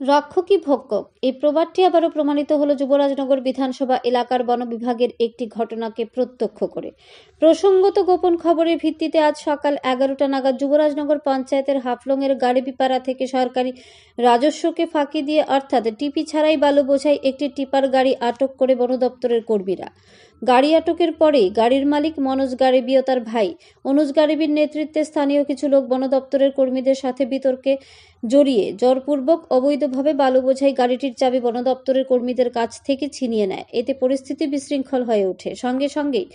রক্ষকই ভক্ষক, এই প্রবাদটি আবারও প্রমাণিত হলো যুবরাজনগর বিধানসভা এলাকার বন বিভাগের একটি ঘটনাকে প্রত্যক্ষ করে। প্রসঙ্গত গোপন খবরের ভিত্তিতে আজ সকাল 11টা নাগাদ যুবরাজনগর পঞ্চায়েতের হাফলংয়ের গাড়িবিপাড়া থেকে সরকারি রাজস্বকে ফাঁকি দিয়ে অর্থাৎ টিপি ছাড়াই বালু বোঝাই একটি টিপার গাড়ি আটক করে বন দপ্তরের কর্মীরা। গাড়ি আটকের পরেই গাড়ির মালিক মনোজ গারেবি ও তার ভাই অনুজ গারেবির নেতৃত্বে স্থানীয় কিছু লোক বন দপ্তরের কর্মীদের সাথে বিতর্কে জড়িয়ে জোরপূর্বক অবৈধভাবে বালু বোঝাই গাড়িটির চাবি বন দপ্তরের কর্মীদের কাছ থেকে ছিনিয়ে নেয়। এতে পরিস্থিতি বিশৃঙ্খল হয়ে ওঠে। সঙ্গে সঙ্গেই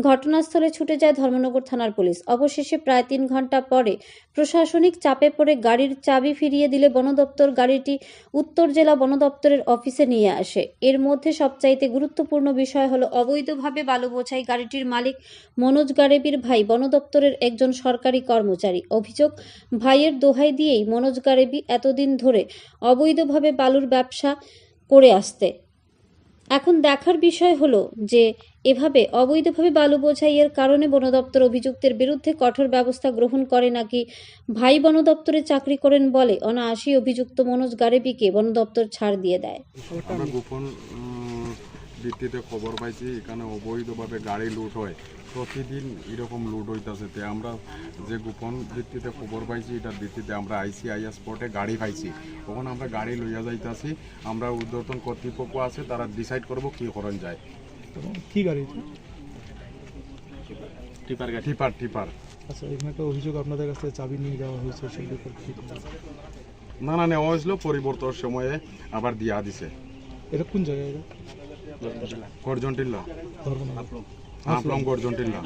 ঘটনাস্থলে ছুটে যায় ধর্মনগর থানার পুলিশ। অবশেষে প্রায় 3 ঘন্টা পরে প্রশাসনিক চাপে পড়ে গাড়ির চাবি ফিরিয়ে দিলে বন দপ্তর গাড়িটি উত্তর জেলা বন দপ্তরের অফিসে নিয়ে আসে। এর মধ্যে সবচাইতে গুরুত্বপূর্ণ বিষয় হলো অবৈধভাবে বালু বোঝাই গাড়িটির মালিক মনোজ গারেবির ভাই বন দপ্তরের একজন সরকারি কর্মচারী। অভিযোগ, ভাইয়ের দোহাই দিয়েই মনোজ গারেবি এতদিন ধরে অবৈধভাবে বালুর ব্যবসা করে আসতে। এখন দেখার বিষয় হলো যে এভাবে অবৈধভাবে বালু বোঝাইয়ের কারণে বন দপ্তর অভিযুক্তের বিরুদ্ধে কঠোর ব্যবস্থা গ্রহণ করে নাকি ভাই বন দপ্তরে চাকরি করেন বলে অনায়াসী অভিযুক্ত মনোজ গারেবিকে বন দপ্তর ছাড় দিয়ে দেয়। আমরা গোপন ভিত্তিতে খবর পাইছি এখানে অবৈধভাবে গাড়ি লুট হয়, প্রতিদিন এরকম লুট হইতেছে। তে আমরা যে গোপন ভিত্তিতে খবর পাইছি এটার ভিত্তিতে আমরা আইসিআইএ স্পটে গাড়ি পাইছি। তখন আমরা গাড়ি লইয়া যাইতেছি, আমরা ঊর্ধ্বতন কর্তৃপক্ষ আছে তারা ডিসাইড করবো কি করণ যায়। কি গাড়ি? Tipper tipper. আচ্ছা, এখানে একটা অভিযোগ আপনাদের কাছে চাবি নিয়ে যাওয়া হয়েছে, সেই ব্যাপারে কি বলবেন? না নেওয়া হয়েছিল, পরিবর্তনের সময়ে আবার দিয়া দিছে। এটা কোন জায়গায়? এটা গর্জন টিল্লা, ধর্মনগর হাফলং গর্জন টিল্লা।